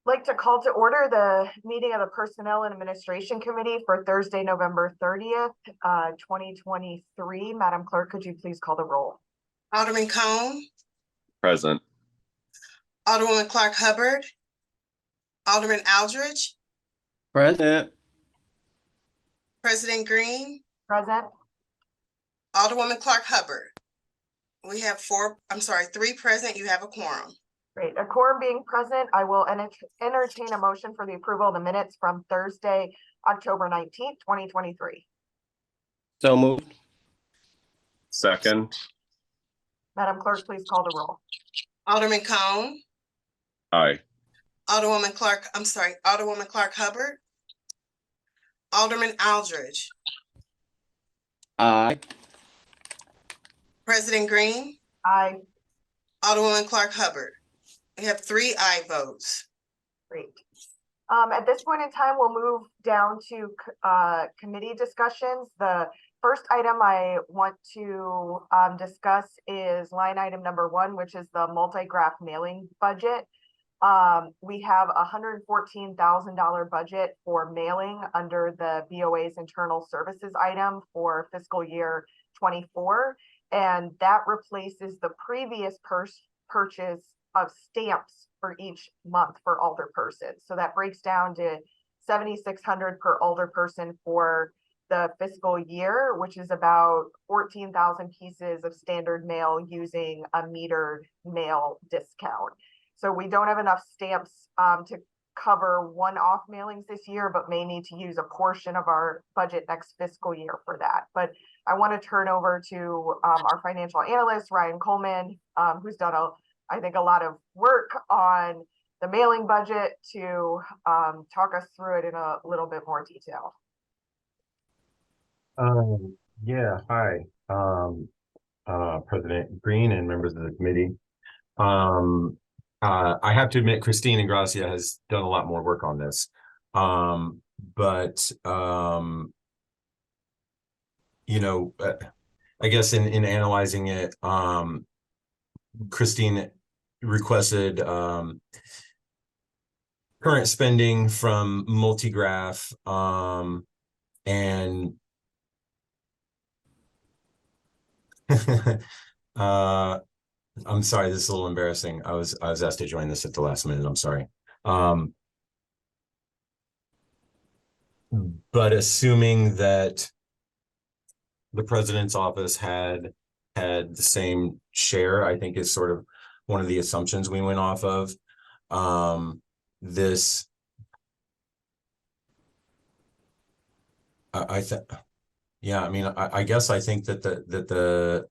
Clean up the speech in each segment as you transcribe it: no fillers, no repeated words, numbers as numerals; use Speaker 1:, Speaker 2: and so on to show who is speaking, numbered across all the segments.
Speaker 1: Like to call to order the meeting of the Personnel and Administration Committee for Thursday, November 30th, 2023. Madam Clerk, could you please call the roll?
Speaker 2: Alderman Cone,
Speaker 3: Present.
Speaker 2: Alderwoman Clark Hubbard, Alderman Aldridge,
Speaker 4: Present.
Speaker 2: President Green,
Speaker 1: Present.
Speaker 2: Alderwoman Clark Hubbard. We have three present. You have a quorum.
Speaker 1: Great. A quorum being present, I will entertain a motion for the approval of the minutes from Thursday, October 19th, 2023.
Speaker 4: So moved.
Speaker 3: Second.
Speaker 1: Madam Clerk, please call the roll.
Speaker 2: Alderman Cone,
Speaker 3: Aye.
Speaker 2: Alderwoman Clark Hubbard, Alderman Aldridge,
Speaker 4: Aye.
Speaker 2: President Green,
Speaker 1: Aye.
Speaker 2: Alderwoman Clark Hubbard. We have 3 aye votes.
Speaker 1: Great. At this point in time, we'll move down to committee discussions. The first item I want to discuss is line item number 1, which is the multi-graph mailing budget. We have a $114,000 budget for mailing under the BOA's internal services item for fiscal year 24, and that replaces the previous purchase of stamps for each month for alderpersons. So that breaks down to $7,600 per alderperson for the fiscal year, which is about 14,000 pieces of standard mail using a metered mail discount. So we don't have enough stamps to cover one-off mailings this year, but may need to use a portion of our budget next fiscal year for that. But I want to turn over to our financial analyst, Ryan Coleman, who's done I think a lot of work on the mailing budget to talk us through it in a little bit more detail.
Speaker 5: Yeah, hi, President Green and members of the committee. I have to admit, Christine Ingracia has done a lot more work on this. You know, I guess in analyzing it, Christine requested current spending from Multigraph, and I'm sorry, this is a little embarrassing. I was asked to join this at the last minute. I'm sorry. But assuming that the president's office had the same share, I think is sort of one of the assumptions we went off of. Yeah, I mean, I guess I think that the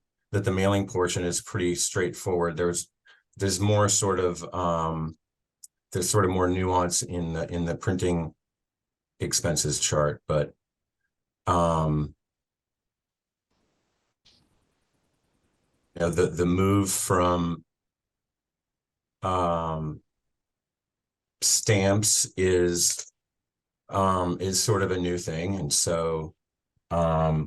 Speaker 5: mailing portion is pretty straightforward. There's more sort of there's sort of more nuance in the printing expenses chart, but you know, the move from stamps is sort of a new thing, and so I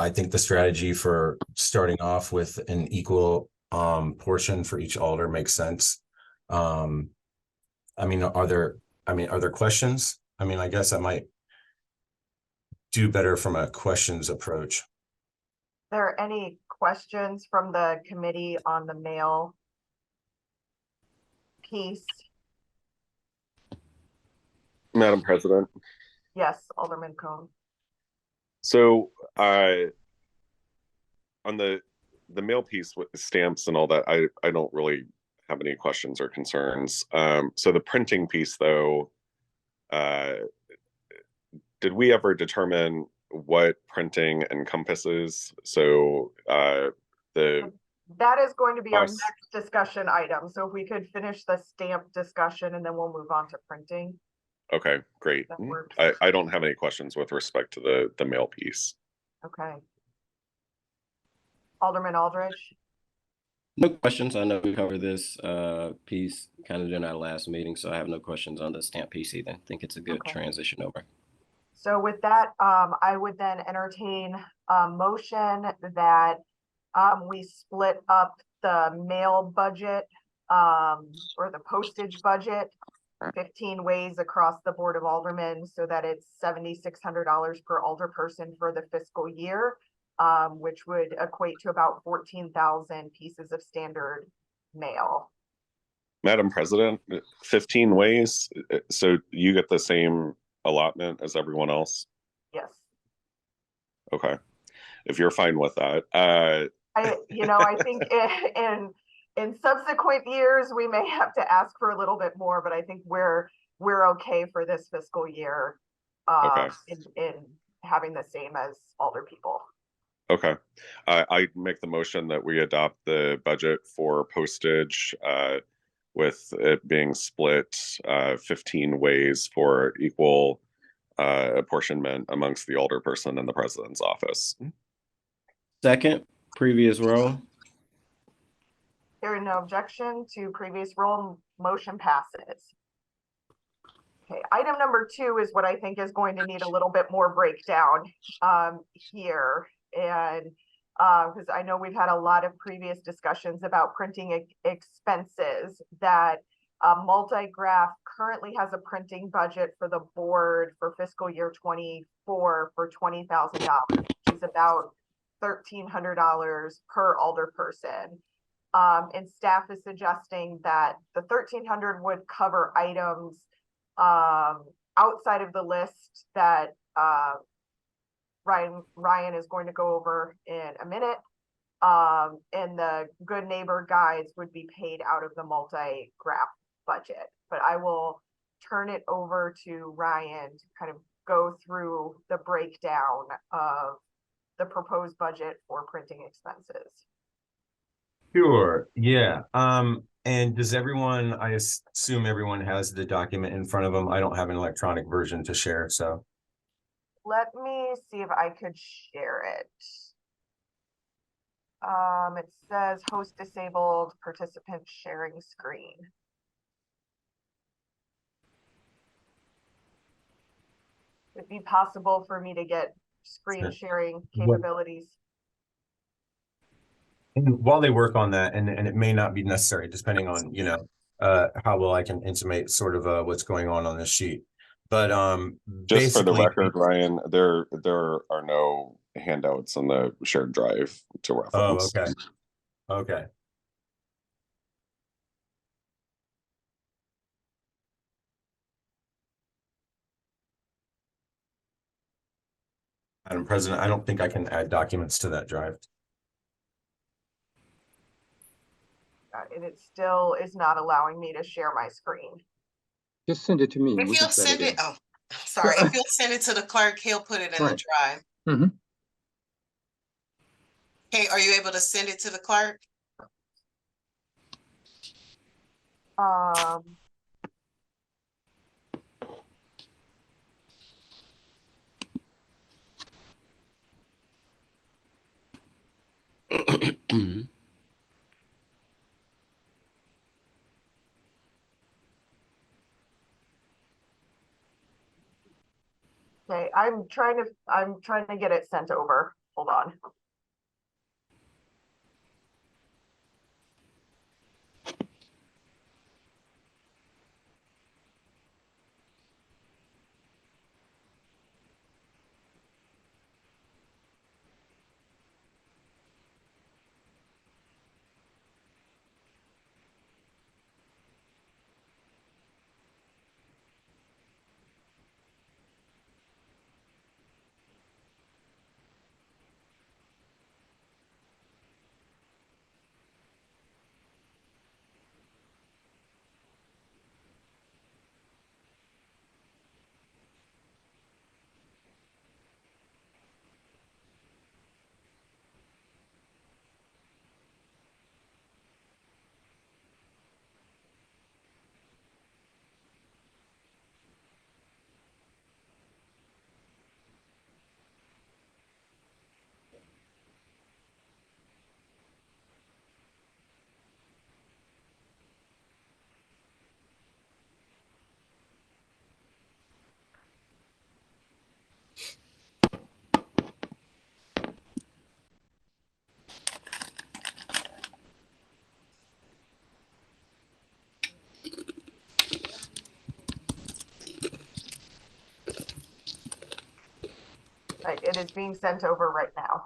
Speaker 5: think the strategy for starting off with an equal portion for each alder makes sense. I mean, are there questions? I mean, I guess I might do better from a questions approach.
Speaker 1: Are there any questions from the committee on the mail piece?
Speaker 3: Madam President.
Speaker 1: Yes, Alderman Cone.
Speaker 3: So on the mail piece with the stamps and all that, I don't really have any questions or concerns. So the printing piece though, did we ever determine what printing encompasses? So
Speaker 1: that is going to be our next discussion item. So if we could finish the stamp discussion and then we'll move on to printing.
Speaker 3: Okay, great. I don't have any questions with respect to the mail piece.
Speaker 1: Okay. Alderman Aldridge.
Speaker 4: No questions. I know we covered this piece kind of during our last meeting, so I have no questions on the stamp piece either. I think it's a good transition over.
Speaker 1: So with that, I would then entertain a motion that we split up the mail budget or the postage budget, 15 ways across the Board of Aldermen, so that it's $7,600 per alder person for the fiscal year, which would equate to about 14,000 pieces of standard mail.
Speaker 3: Madam President, 15 ways, so you get the same allotment as everyone else?
Speaker 1: Yes.
Speaker 3: Okay, if you're fine with that.
Speaker 1: I think in subsequent years, we may have to ask for a little bit more, but I think we're okay for this fiscal year,
Speaker 3: Okay.
Speaker 1: in having the same as older people.
Speaker 3: Okay, I make the motion that we adopt the budget for postage, with it being split 15 ways for equal apportionment amongst the alderperson and the president's office.
Speaker 4: Second, previous row.
Speaker 1: Hearing no objection to previous roll, motion passes. Okay, item number 2 is what I think is going to need a little bit more breakdown here. And because I know we've had a lot of previous discussions about printing expenses, that Multigraph currently has a printing budget for the board for fiscal year 24 for $20,000, which is about $1,300 per alder person. And staff is suggesting that the $1,300 would cover items outside of the list that Ryan is going to go over in a minute. And the Good Neighbor guides would be paid out of the Multigraph budget. But I will turn it over to Ryan to kind of go through the breakdown of the proposed budget for printing expenses.
Speaker 5: Sure, yeah. And does everyone, I assume everyone has the document in front of them. I don't have an electronic version to share, so.
Speaker 1: Let me see if I could share it. It says host disabled, participant sharing screen. Would it be possible for me to get screen
Speaker 5: Sure.
Speaker 1: sharing capabilities?
Speaker 5: And while they work on that, and it may not be necessary, depending on, how well I can intimate sort of what's going on this sheet. But
Speaker 3: Just for the
Speaker 5: basically,
Speaker 3: record, Ryan, there are no handouts on the shared drive to
Speaker 5: oh,
Speaker 3: reference.
Speaker 5: okay. Okay. Madam President, I don't think I can add documents to that drive.
Speaker 1: And it still is not allowing me to share my screen.
Speaker 6: Just send it to me.
Speaker 2: If
Speaker 6: We can
Speaker 2: you'll
Speaker 6: set
Speaker 2: send
Speaker 6: it
Speaker 2: it,
Speaker 6: in.
Speaker 2: oh, sorry, if you'll send it to the clerk, he'll put it in the
Speaker 6: Right.
Speaker 2: drive.
Speaker 6: Mhm.
Speaker 2: Okay, are you able to send it to the clerk?
Speaker 1: Okay, I'm trying to get it sent over. Hold on. it is being sent over right now.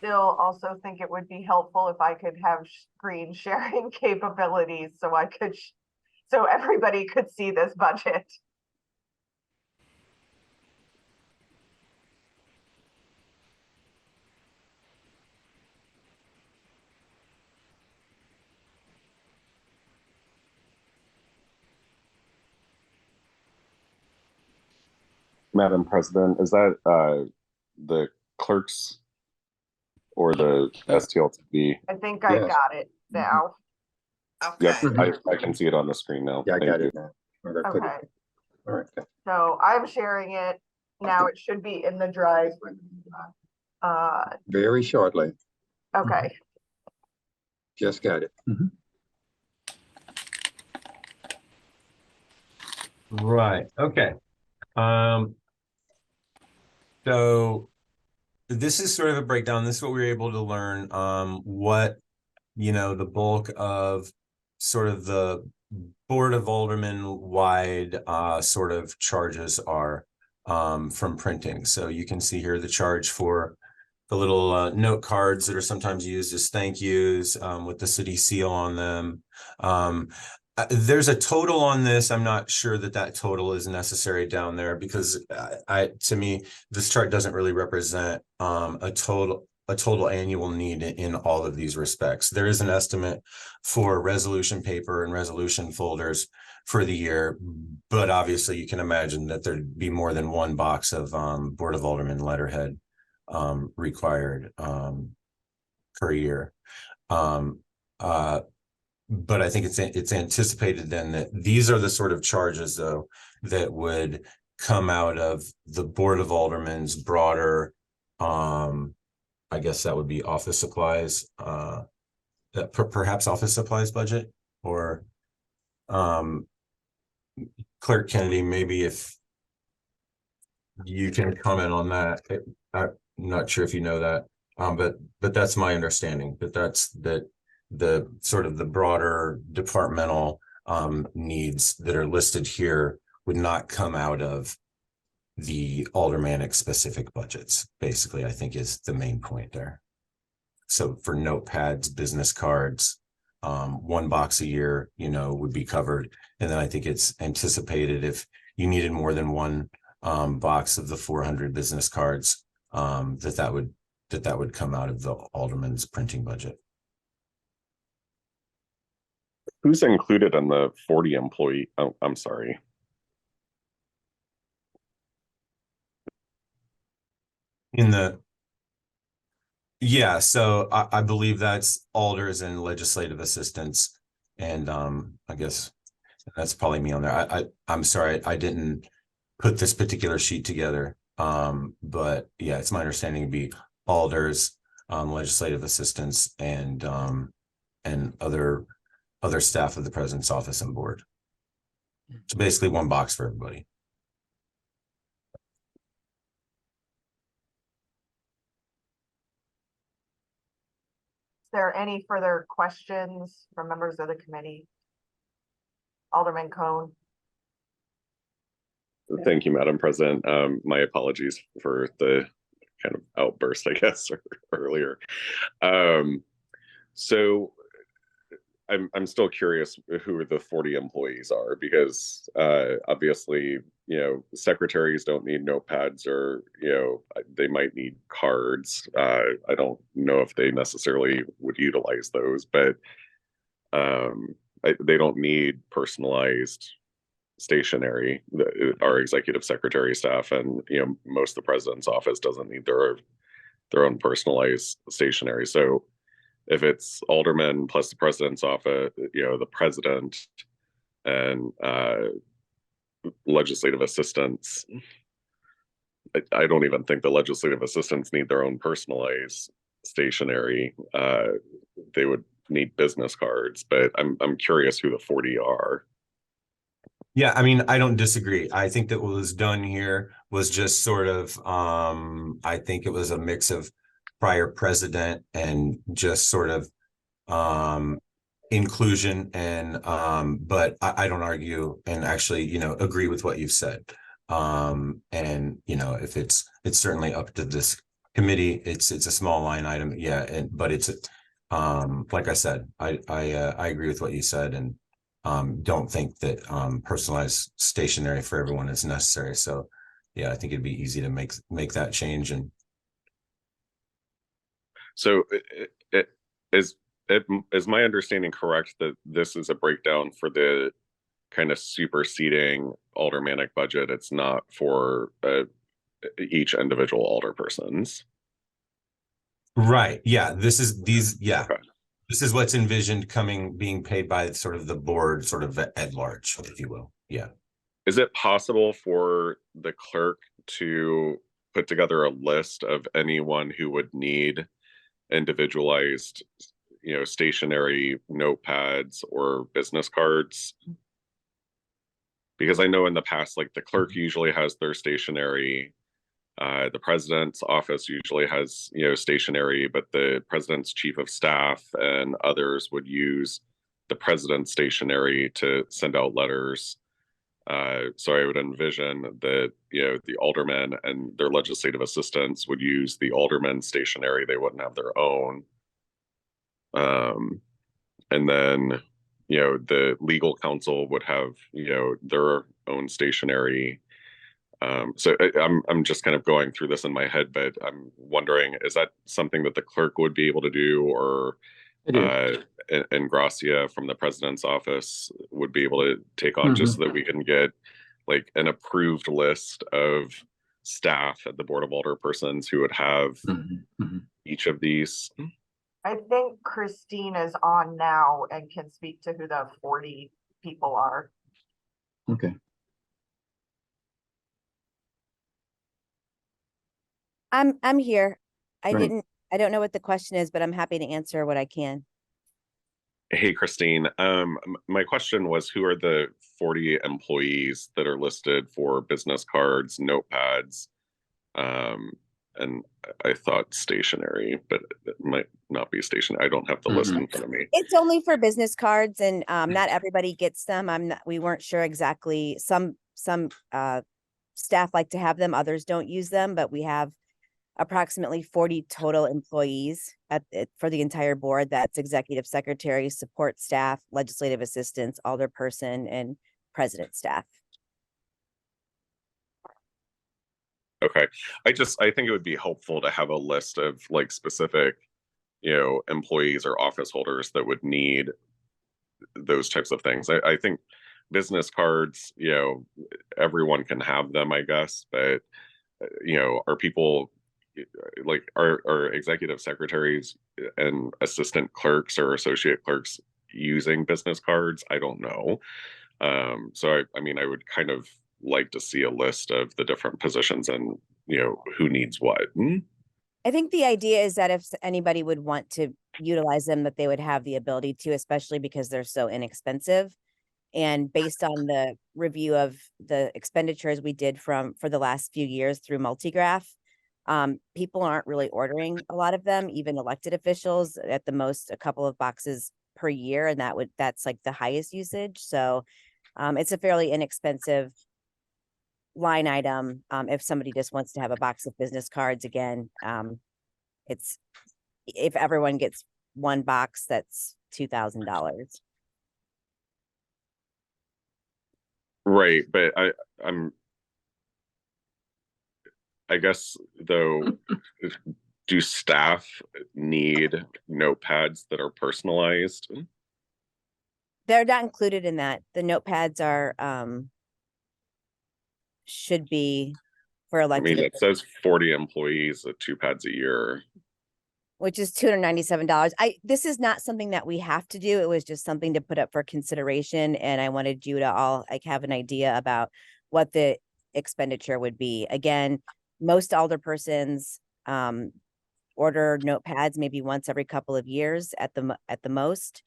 Speaker 1: I still also think it would be helpful if I could have screen sharing capabilities so I could, so everybody could see this budget.
Speaker 3: Madam President, is that the clerks or the STLTV?
Speaker 1: I think I
Speaker 6: Yes.
Speaker 1: got it now.
Speaker 3: Yep,
Speaker 2: Okay,
Speaker 3: I can see it on the screen now.
Speaker 6: Yeah, I
Speaker 3: Thank
Speaker 6: got
Speaker 3: you.
Speaker 6: it now. Okay, good.
Speaker 1: Okay,
Speaker 6: All right.
Speaker 1: so I'm sharing it. Now it should be in the drive.
Speaker 6: Very shortly.
Speaker 1: Okay,
Speaker 6: Just got it.
Speaker 5: Right, okay. So this is sort of a breakdown. This is what we were able to learn, what, the bulk of sort of the Board of Aldermen wide sort of charges are from printing. So you can see here the charge for the little note cards that are sometimes used as thank yous with the city seal on them. There's a total on this. I'm not sure that total is necessary down there because to me, this chart doesn't really represent a total annual need in all of these respects. There is an estimate for resolution paper and resolution folders for the year, but obviously you can imagine that there'd be more than one box of Board of Aldermen letterhead required per year. But I think it's anticipated then that these are the sort of charges though that would come out of the Board of Aldermen's broader I guess that would be office supplies, perhaps office supplies budget, or Clerk Kennedy, maybe if you can comment on that. I'm not sure if you know that, but that's my understanding, that the sort of the broader departmental needs that are listed here would not come out of the aldermanic specific budgets, basically, I think is the main point there. So for notepads, business cards, one box a year, would be covered. And then I think it's anticipated if you needed more than one box of the 400 business cards, that would come out of the alderman's printing budget.
Speaker 3: Who's included in the 40 employee? Oh, I'm sorry.
Speaker 5: Yeah, so I believe that's alders and legislative assistants, and I guess that's probably me on there. I'm sorry, I didn't put this particular sheet together, but yeah, it's my understanding to be alders, legislative assistants, and other staff of the president's office and board. So basically one box for everybody.
Speaker 1: is there any further questions from members of the committee? Alderman Cone.
Speaker 3: Thank you, Madam President. My apologies for the kind of outburst, I guess, earlier. So I'm still curious who the 40 employees are, because obviously, secretaries don't need notepads, or, they might need cards. I don't know if they necessarily would utilize those, but they don't need personalized stationery. Our executive secretary staff and most of the president's office doesn't need their own personalized stationery. So if it's aldermen plus the president's office, the president and legislative assistants. I don't even think the legislative assistants need their own personalized stationery. They would need business cards, but I'm curious who the 40 are.
Speaker 5: Yeah, I mean, I don't disagree. I think that what was done here was just sort of, I think it was a mix of prior president and just sort of inclusion and but I don't argue and actually, agree with what you've said. And if it's certainly up to this committee, it's a small line item, yeah, but it's like I said, I agree with what you said, and don't think that personalized stationery for everyone is necessary. So yeah, I think it'd be easy to make that change. And
Speaker 3: so is my understanding correct that this is a breakdown for the kind of superseding aldermanic budget? It's not for each individual alderpersons.
Speaker 5: right, yeah, yeah.
Speaker 3: Okay.
Speaker 5: This is what's envisioned being paid by sort of the board, sort of at large, if you will. Yeah.
Speaker 3: Is it possible for the clerk to put together a list of anyone who would need individualized, stationary notepads or business cards? Because I know in the past, like the clerk usually has their stationery. The president's office usually has, stationery, but the president's chief of staff and others would use the president's stationery to send out letters. So I would envision that, the aldermen and their legislative assistants would use the aldermen's stationery. They wouldn't have their own. And then, the legal counsel would have, their own stationery. So I'm just kind of going through this in my head, but I'm wondering, is that something that the clerk would be able to do, or
Speaker 6: It is.
Speaker 3: and Gracia from the president's office would be able to take on, just so that we can get like an approved list of staff at the Board of Alderpersons who would have each of these?
Speaker 1: I think Christine is on now and can speak to who the 40 people are.
Speaker 6: Okay.
Speaker 7: I'm here.
Speaker 6: Right.
Speaker 7: I don't know what the question is, but I'm happy to answer what I can.
Speaker 3: Hey, Christine. My question was, who are the 40 employees that are listed for business cards, notepads, and I thought stationery, but it might not be stationery. I don't have the list in front of me.
Speaker 7: It's only for business cards, and not everybody gets them. We weren't sure exactly. Some staff like to have them, others don't use them, but we have approximately 40 total employees for the entire board. That's executive secretary, support staff, legislative assistants, alderperson, and president staff.
Speaker 3: Okay. I think it would be helpful to have a list of like specific, employees or office holders that would need those types of things. I think business cards, everyone can have them, I guess, but are people like our executive secretaries and assistant clerks or associate clerks using business cards? I don't know. So I mean, I would kind of like to see a list of the different positions and, who needs what.
Speaker 7: I think the idea is that if anybody would want to utilize them, that they would have the ability to, especially because they're so inexpensive. And based on the review of the expenditures we did for the last few years through Multigraph, people aren't really ordering a lot of them, even elected officials, at the most a couple of boxes per year. And that's like the highest usage. So it's a fairly inexpensive line item. If somebody just wants to have a box of business cards, again, if everyone gets one box, that's $2,000.
Speaker 3: Right, but I guess though, do staff need notepads that are personalized?
Speaker 7: They're not included in that. The notepads are should be for
Speaker 3: I
Speaker 7: elected.
Speaker 3: mean, it says 40 employees at 2 pads a year.
Speaker 7: which is $297. This is not something that we have to do. It was just something to put up for consideration. And I wanted you to all like have an idea about what the expenditure would be. Again, most alderpersons order notepads maybe once every couple of years at the most.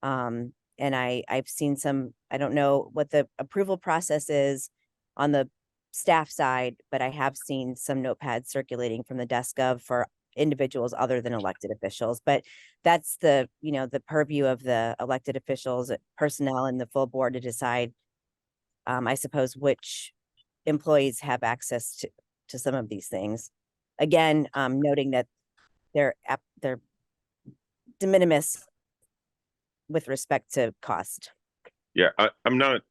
Speaker 7: And I've seen some, I don't know what the approval process is on the staff side, but I have seen some notepads circulating from the desk of for individuals other than elected officials. But that's the, the purview of the elected officials, personnel, and the full board to decide, I suppose, which employees have access to some of these things. Again, noting that they're de minimis with respect to cost.
Speaker 3: Yeah, I'm not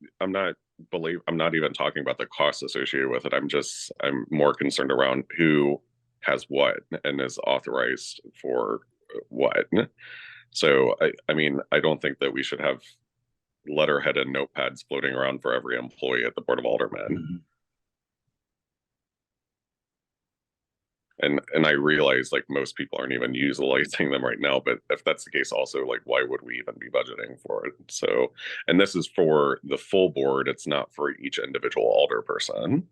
Speaker 3: even talking about the costs associated with it. I'm more concerned around who has what and is authorized for what. So I mean, I don't think that we should have letterhead and notepads floating around for every employee at the Board of Aldermen. And I realize like most people aren't even utilizing them right now, but if that's the case, also like why would we even be budgeting for it? So, and this is for the full board, it's not for each individual alder person.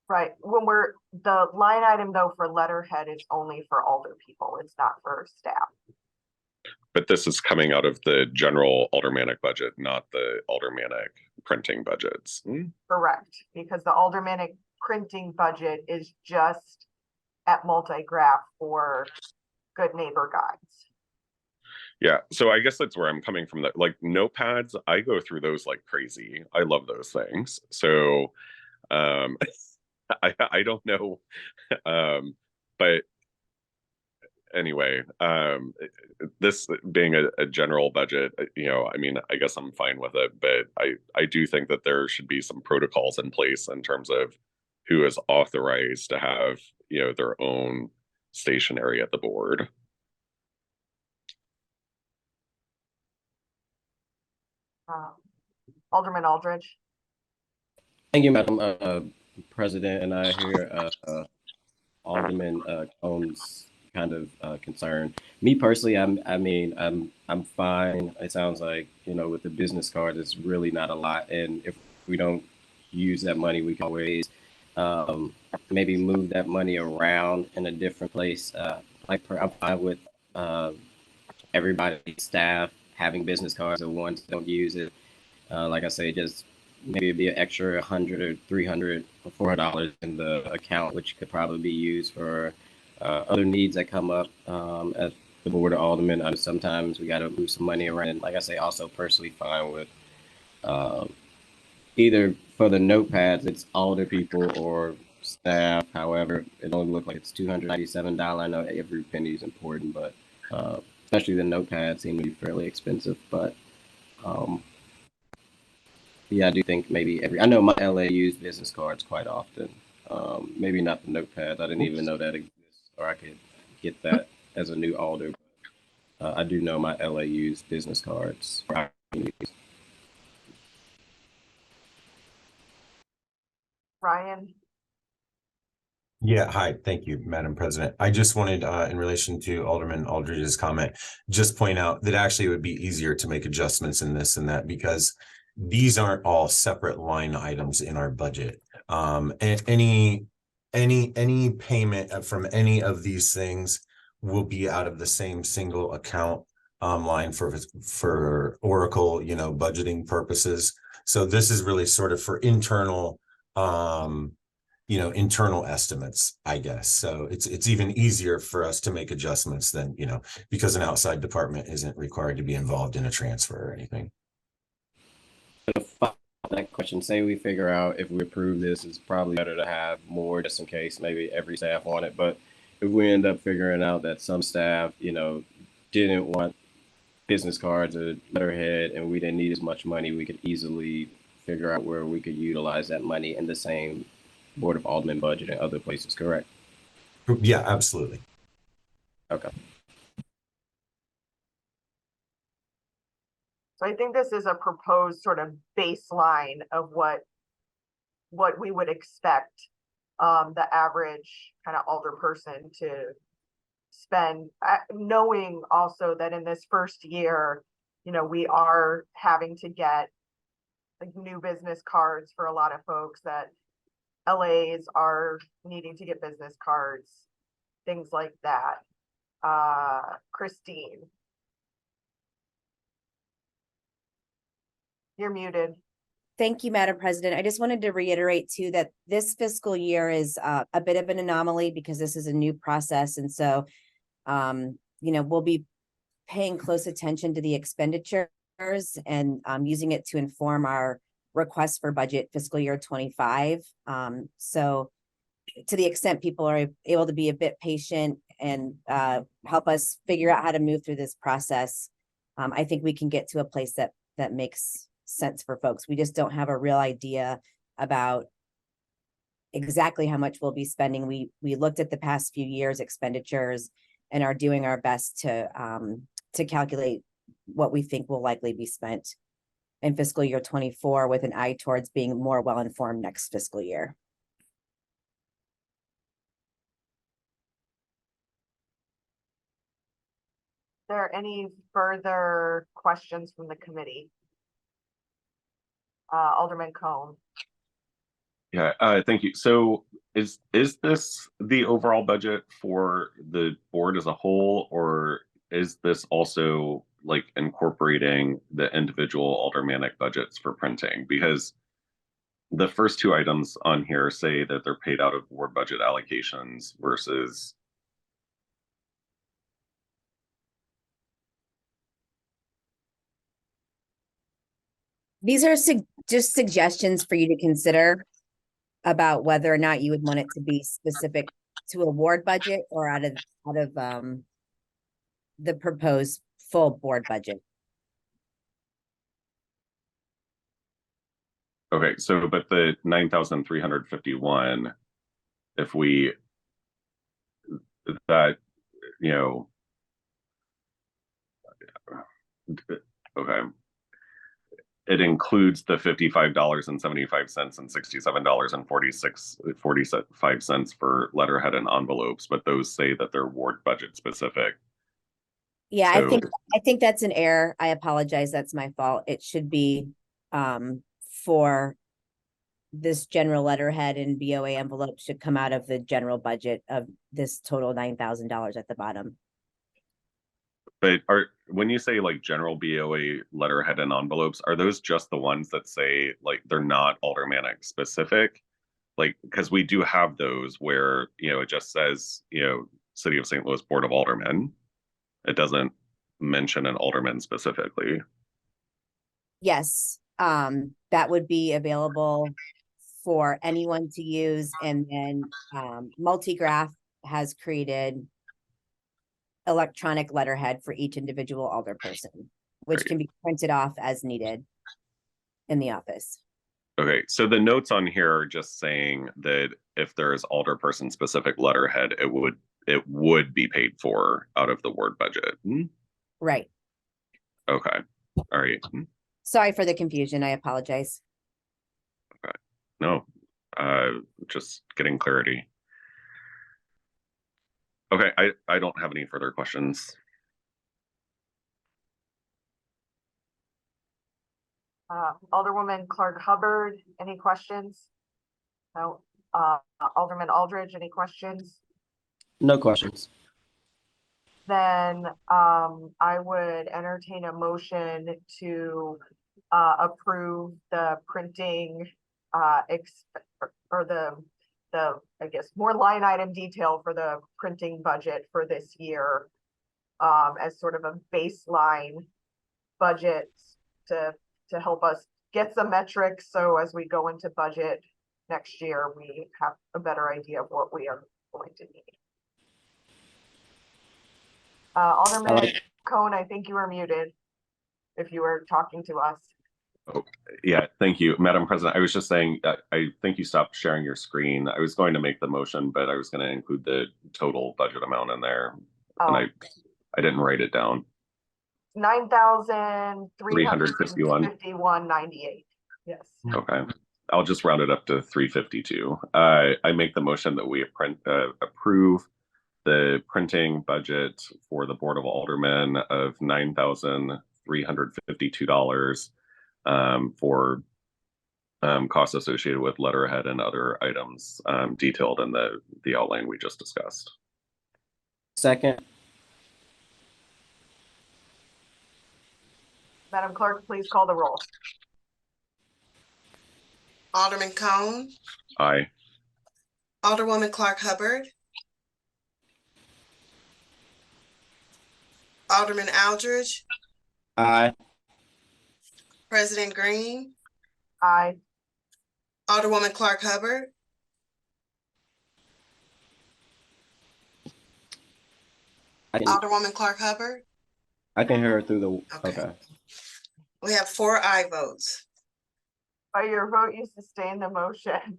Speaker 1: Right, the line item though for letterhead is only for alder people, it's not for staff.
Speaker 3: But this is coming out of the general aldermanic budget, not the aldermanic printing budgets.
Speaker 1: Correct, because the aldermanic printing budget is just at Multigraph for Good Neighbor Guides.
Speaker 3: Yeah, so I guess that's where I'm coming from. That like notepads, I go through those like crazy. I love those things. So I don't know. But anyway, this being a general budget, I mean, I guess I'm fine with it, but I do think that there should be some protocols in place in terms of who is authorized to have, their own stationery at the board.
Speaker 1: Alderman Aldridge.
Speaker 4: Thank you, Madam President, and I hear Alderman Combs' kind of concern. Me personally, I'm fine. It sounds like with the business card, it's really not a lot, and if we don't use that money, we can always maybe move that money around in a different place. I'm fine with everybody's staff having business cards, and ones that don't use it. Like I say, just maybe it'd be an extra $100 or $300 or $400 in the account, which could probably be used for other needs that come up at the Board of Aldermen. I know sometimes we got to move some money around. And like I say, also personally fine with either for the notepads, it's alder people or staff. However, it only looked like it's $297. I know every penny is important, but especially the notepads seem to be fairly expensive. But yeah, I do think maybe I know my LA use business cards quite often. Maybe not the notepads. I didn't even know that exists, or I could get that as a new alder. I do know my LA use business cards.
Speaker 1: Ryan.
Speaker 5: Yeah, hi, thank you, Madam President. I just wanted, in relation to Alderman Aldridge's comment, just point out that actually it would be easier to make adjustments in this and that because these aren't all separate line items in our budget. And any payment from any of these things will be out of the same single account line for Oracle, budgeting purposes. So this is really sort of for internal internal estimates, I guess. So it's even easier for us to make adjustments than, because an outside department isn't required to be involved in a transfer or anything.
Speaker 4: That question, say we figure out if we approve this, it's probably better to have more just in case maybe every staff want it. But if we end up figuring out that some staff, didn't want business cards or letterhead and we didn't need as much money, we could easily figure out where we could utilize that money in the same Board of Aldermen budget and other places, correct?
Speaker 5: Yeah, absolutely.
Speaker 4: Okay.
Speaker 1: So I think this is a proposed sort of baseline of what we would expect the average kind of alder person to spend, knowing also that in this first year, you know, we are having to get like new business cards for a lot of folks, that LAs are needing to get business cards, things like that. Christine. You're muted.
Speaker 7: Thank you, Madam President. I just wanted to reiterate too that this fiscal year is a bit of an anomaly because this is a new process. And so, you know, we'll be paying close attention to the expenditures and using it to inform our request for budget fiscal year 25. So to the extent people are able to be a bit patient and help us figure out how to move through this process, I think we can get to a place that makes sense for folks. We just don't have a real idea about exactly how much we'll be spending. We looked at the past few years' expenditures and are doing our best to calculate what we think will likely be spent in fiscal year 24 with an eye towards being more well-informed next fiscal year.
Speaker 1: Are there any further questions from the committee? Alderman Cone.
Speaker 3: Yeah, thank you. So is this the overall budget for the board as a whole, or is this also like incorporating the individual aldermanic budgets for printing? Because the first two items on here say that they're paid out of board budget allocations versus.
Speaker 7: These are just suggestions for you to consider about whether or not you would want it to be specific to a ward budget or out of the proposed full board budget.
Speaker 3: Okay, so but the 9,351, if we that, you know, okay, it includes the $55.75 and $67.45 for letterhead and envelopes, but those say that they're ward budget specific.
Speaker 7: Yeah,
Speaker 3: So,
Speaker 7: I think that's an error. I apologize. That's my fault. It should be for this general letterhead and BOA envelope should come out of the general budget of this total $9,000 at the bottom.
Speaker 3: but when you say like general BOA letterhead and envelopes, are those just the ones that say like they're not aldermanic specific? Like, because we do have those where, you know, it just says, you know, City of St. Louis Board of Aldermen. It doesn't mention an alderman specifically.
Speaker 7: Yes, that would be available for anyone to use. And then Multigraph has created electronic letterhead for each individual alderperson, which
Speaker 3: Great.
Speaker 7: can be printed off as needed in the office.
Speaker 3: Okay, so the notes on here are just saying that if there is alderperson specific letterhead, it would be paid for out of the ward budget.
Speaker 7: Right.
Speaker 3: Okay, all right.
Speaker 7: Sorry for the confusion. I apologize.
Speaker 3: No, just getting clarity. Okay, I don't have any further questions.
Speaker 1: Alderwoman Clark Hubbard, any questions? No. Alderman Aldridge, any questions?
Speaker 4: No questions.
Speaker 1: Then I would entertain a motion to approve the printing or the I guess more line item detail for the printing budget for this year as sort of a baseline budget to help us get some metrics. So as we go into budget next year, we have a better idea of what we are going to need. Alderman Cone, I think you were muted if you were talking to us.
Speaker 3: Oh, yeah, thank you, Madam President. I was just saying that I think you stopped sharing your screen. I was going to make the motion, but I was going to include the total budget amount in there.
Speaker 1: Oh.
Speaker 3: And I didn't write it down.
Speaker 1: 9,351.98. Yes.
Speaker 3: Okay, I'll just round it up to 352. I make the motion that we approve the printing budget for the Board of Aldermen of $9,352 for costs associated with letterhead and other items detailed in the outline we just discussed.
Speaker 4: Second.
Speaker 1: Madam Clerk, please call the roll.
Speaker 2: Alderman Cone,
Speaker 3: Aye.
Speaker 2: Alderwoman Clark Hubbard, Alderman Aldridge,
Speaker 4: Aye.
Speaker 2: President Green,
Speaker 1: Aye.
Speaker 2: Alderwoman Clark Hubbard, Alderwoman Clark Hubbard.
Speaker 4: I can hear her through the,
Speaker 2: Okay.
Speaker 4: okay.
Speaker 2: We have 4 aye votes.
Speaker 1: By your vote, you sustain the motion.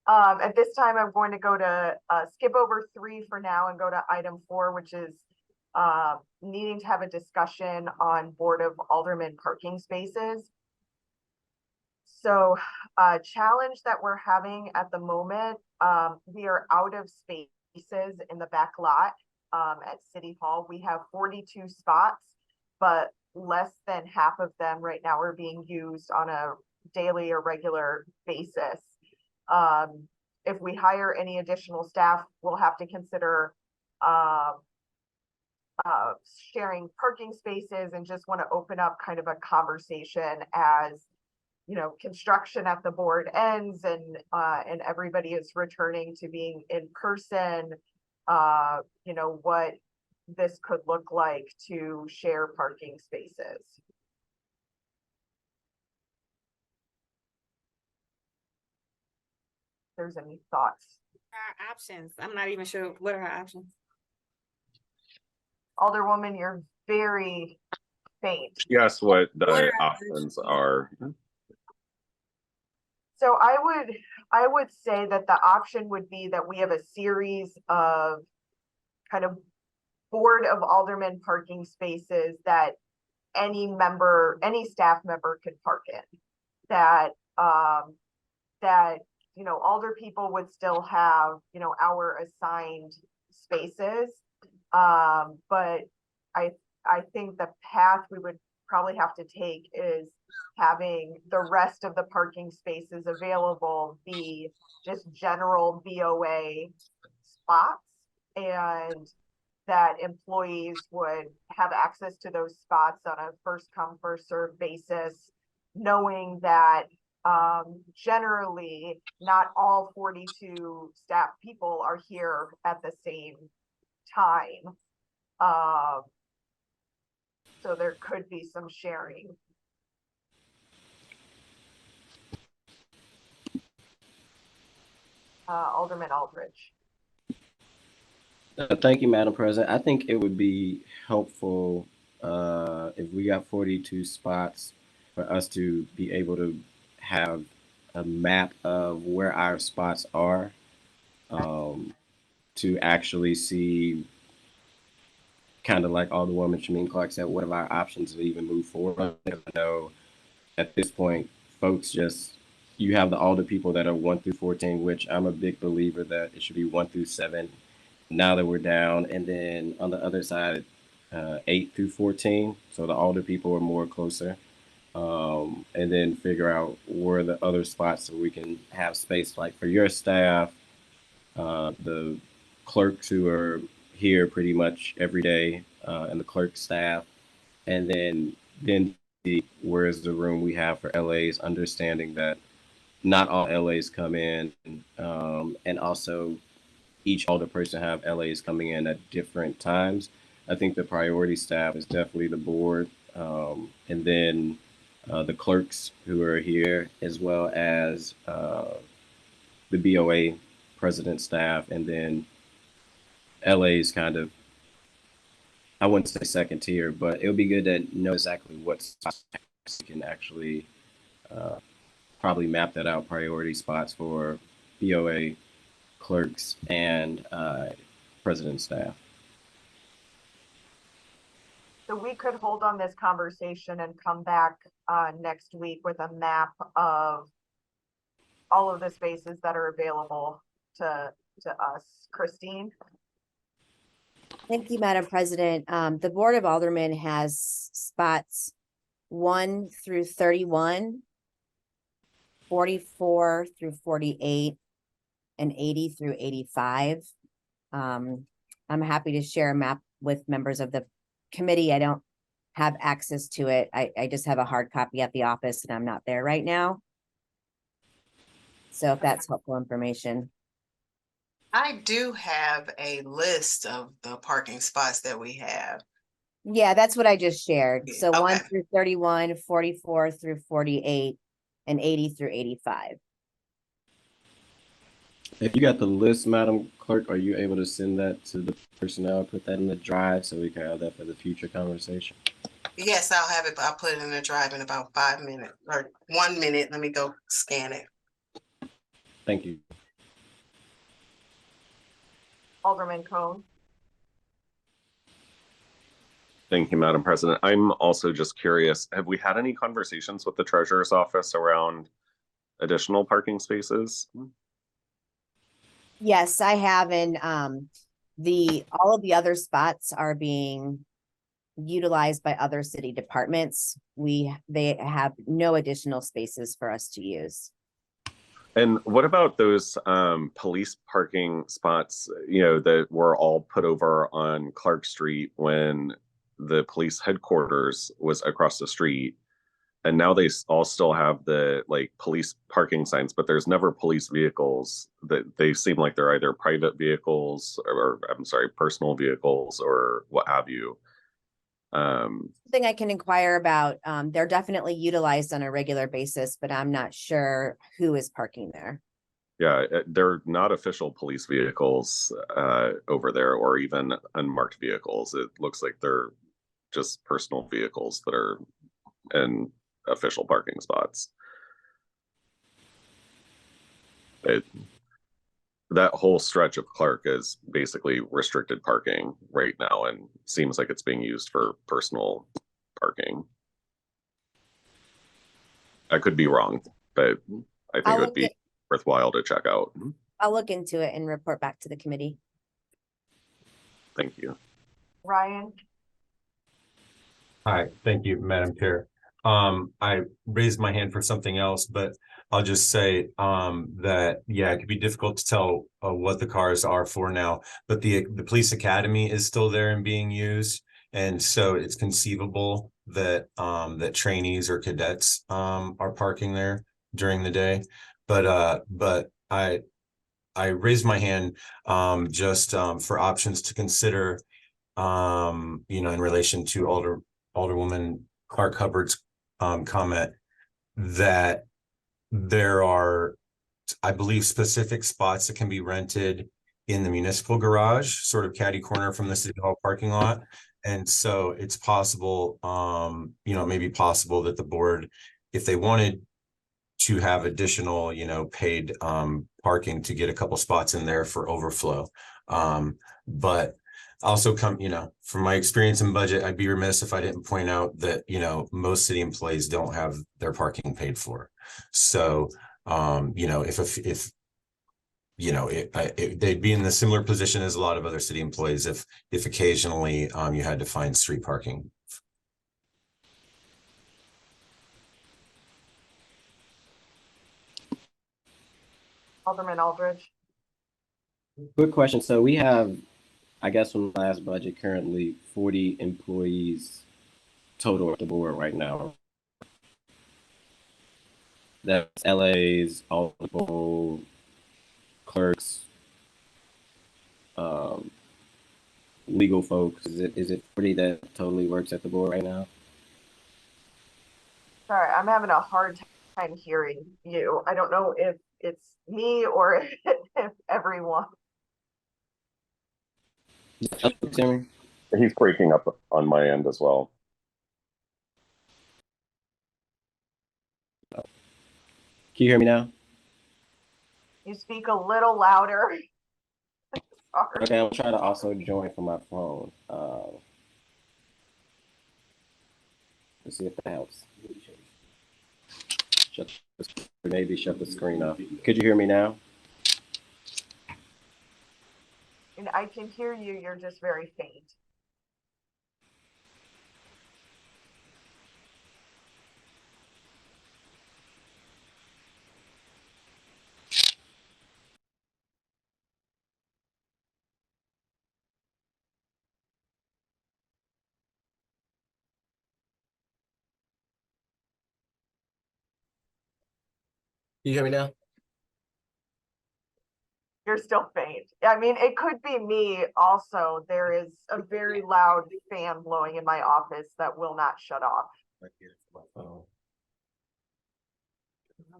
Speaker 1: At this time, I'm going to go to skip over 3 for now and go to item 4, which is needing to have a discussion on Board of Aldermen parking spaces. So challenge that we're having at the moment, we are out of spaces in the back lot at City Hall. We have 42 spots, but less than half of them right now are being used on a daily or regular basis. If we hire any additional staff, we'll have to consider sharing parking spaces, and just want to open up kind of a conversation as, you know, construction at the board ends and everybody is returning to being in person, you know, what this could look like to share parking spaces. If there's any thoughts.
Speaker 8: Our options. I'm not even sure what are our options.
Speaker 1: Alderwoman, you're very faint.
Speaker 3: Yes, what
Speaker 8: What
Speaker 3: the
Speaker 8: are-
Speaker 3: options are.
Speaker 1: So I would say that the option would be that we have a series of kind of Board of Aldermen parking spaces that any member, any staff member could park in. That you know, alder people would still have, you know, our assigned spaces. But I think the path we would probably have to take is having the rest of the parking spaces available be just general BOA spots, and that employees would have access to those spots on a first come, first served basis, knowing that generally not all 42 staff people are here at the same time. So there could be some sharing. Alderman Aldridge.
Speaker 4: Thank you, Madam President. I think it would be helpful if we got 42 spots for us to be able to have a map of where our spots are, to actually see, kind of like Alderwoman Shameen Clark said, what are our options to even move forward. I know at this point, folks, just, you have the alder people that are 1 through 14, which I'm a big believer that it should be 1 through 7. Now that we're down, and then on the other side, 8 through 14. So the older people are more closer, and then figure out where the other spots so we can have space, like for your staff, the clerks who are here pretty much every day, and the clerk staff, and then where is the room we have for LAs, understanding that not all LAs come in, and also each older person have LAs coming in at different times. I think the priority staff is definitely the board, and then the clerks who are here, as well as the BOA president staff, and then LA's kind of, I wouldn't say second tier, but it would be good to know exactly what spots we can actually probably map that out, priority spots for BOA clerks and president staff.
Speaker 1: So we could hold on this conversation and come back next week with a map of all of the spaces that are available to us. Christine?
Speaker 7: Thank you, Madam President. The Board of Aldermen has spots 1 through 31, 44 through 48, and 80 through 85. I'm happy to share a map with members of the committee. I don't have access to it. I just have a hard copy at the office and I'm not there right now. So if that's helpful information.
Speaker 2: I do have a list of the parking spots that we have.
Speaker 7: Yeah, that's what I just shared.
Speaker 2: Yeah,
Speaker 7: So 1
Speaker 2: okay.
Speaker 7: through 31, 44 through 48, and 80 through 85.
Speaker 4: If you got the list, Madam Clerk, are you able to send that to the personnel, put that in the drive so we can have that for the future conversation?
Speaker 2: Yes, I'll have it, but I'll put it in the drive in about 5 minutes or 1 minute. Let me go scan it.
Speaker 4: Thank you.
Speaker 1: Alderman Cone.
Speaker 3: Thank you, Madam President. I'm also just curious, have we had any conversations with the treasurer's office around additional parking spaces?
Speaker 7: Yes, I have, and all of the other spots are being utilized by other city departments. They have no additional spaces for us to use.
Speaker 3: And what about those police parking spots, that were all put over on Clark Street when the police headquarters was across the street? And now they all still have the police parking signs, but there's never police vehicles. That they seem like they're either private vehicles or I'm sorry, personal vehicles or what have you.
Speaker 7: Something I can inquire about. They're definitely utilized on a regular basis, but I'm not sure who is parking there.
Speaker 3: Yeah, they're not official police vehicles over there or even unmarked vehicles. It looks like they're just personal vehicles that are in official parking spots. That whole stretch of Clark is basically restricted parking right now and seems like it's being used for personal parking. I could be wrong, but I think it would be worthwhile to check out.
Speaker 7: I'll look into it and report back to the committee.
Speaker 3: Thank you.
Speaker 1: Ryan.
Speaker 5: Hi, thank you, Madam Chair. I raised my hand for something else, but I'll just say that, yeah, it could be difficult to tell what the cars are for now, but the police academy is still there and being used. And so it's conceivable that that trainees or cadets are parking there during the day. But I raised my hand just for options to consider, in relation to Alderwoman Clark Hubbard's comment that there are, I believe, specific spots that can be rented in the municipal garage, sort of catty corner from the city hall parking lot. And so it's possible, maybe possible that the board, if they wanted to have additional, paid parking to get a couple spots in there for overflow. But also from my experience in budget, I'd be remiss if I didn't point out that, most city employees don't have their parking paid for. So, if they'd be in the similar position as a lot of other city employees if occasionally you had to find street parking.
Speaker 1: Alderman Aldridge.
Speaker 4: Quick question. So we have, I guess from the last budget, currently 40 employees total at the board right now. That's LAs, all the clerks, legal folks. Is it 40 that totally works at the board right now?
Speaker 1: Sorry, I'm having a hard time hearing you. I don't know if it's me or if everyone.
Speaker 3: He's breaking up on my end as well.
Speaker 4: Can you hear me now?
Speaker 1: You speak a little louder. Sorry.
Speaker 4: Okay, I'll try to also join from my phone. Let's see if that helps. Maybe shut the screen off. Could you hear me now?
Speaker 1: And I can hear you, you're just very faint.
Speaker 4: You hear me now?
Speaker 1: You're still faint. I mean, it could be me also. There is a very loud fan blowing in my office that will not shut off.
Speaker 8: My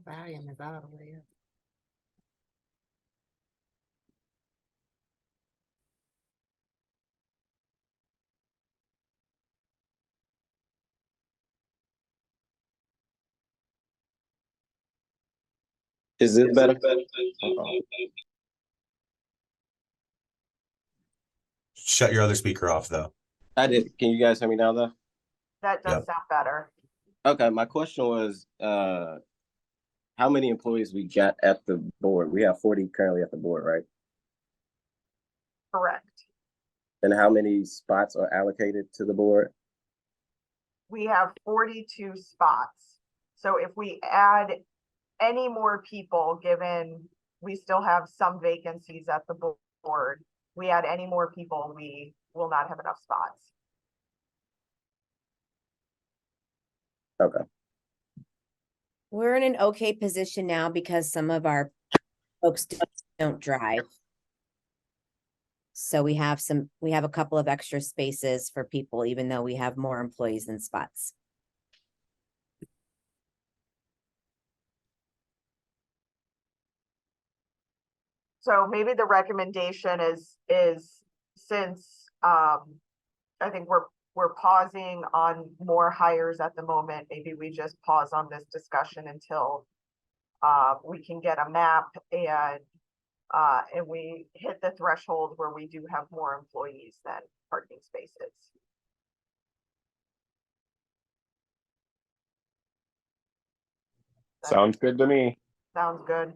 Speaker 8: volume is all the way up.
Speaker 4: Is this better? Uh-oh.
Speaker 5: Shut your other speaker off, though.
Speaker 4: I did. Can you guys hear me now though?
Speaker 1: That does
Speaker 5: Yep.
Speaker 1: sound better.
Speaker 4: Okay, my question was, how many employees we got at the board? We have 40 currently at the board, right?
Speaker 1: Correct.
Speaker 4: And how many spots are allocated to the board?
Speaker 1: We have 42 spots. So if we add any more people, given we still have some vacancies at the board, we add any more people, we will not have enough spots.
Speaker 4: Okay.
Speaker 7: We're in an okay position now because some of our folks don't drive. So we have a couple of extra spaces for people, even though we have more employees than spots.
Speaker 1: So maybe the recommendation is since I think we're pausing on more hires at the moment, maybe we just pause on this discussion until we can get a map and we hit the threshold where we do have more employees than parking spaces.
Speaker 3: Sounds good to me.
Speaker 1: Sounds good.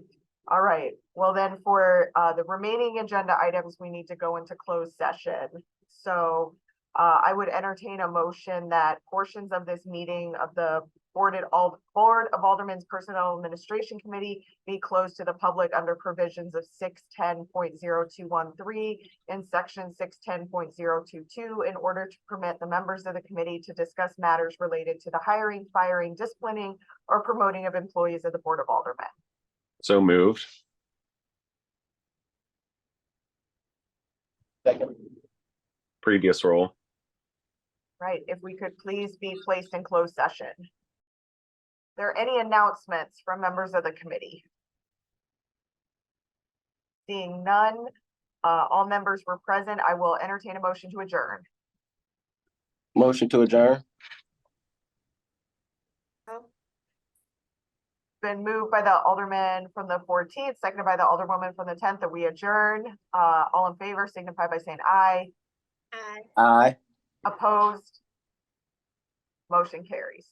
Speaker 1: All right. Well, then for the remaining agenda items, we need to go into closed session. So I would entertain a motion that portions of this meeting of the Board of Aldermen's Personnel Administration Committee be closed to the public under provisions of 610.0213 and section 610.022 in order to permit the members of the committee to discuss matters related to the hiring, firing, disciplining, or promoting of employees of the Board of Aldermen.
Speaker 3: So moved.
Speaker 4: Second.
Speaker 3: Previous role.
Speaker 1: Right, if we could please be placed in closed session. There any announcements from members of the committee? Seeing none, all members were present. I will entertain a motion to adjourn.
Speaker 4: Motion to adjourn.
Speaker 1: Been moved by the alderman from the 14th, seconded by the alderwoman from the 10th that we adjourn. All in favor signify by saying aye.
Speaker 8: Aye.
Speaker 4: Aye.
Speaker 1: Opposed? Motion carries.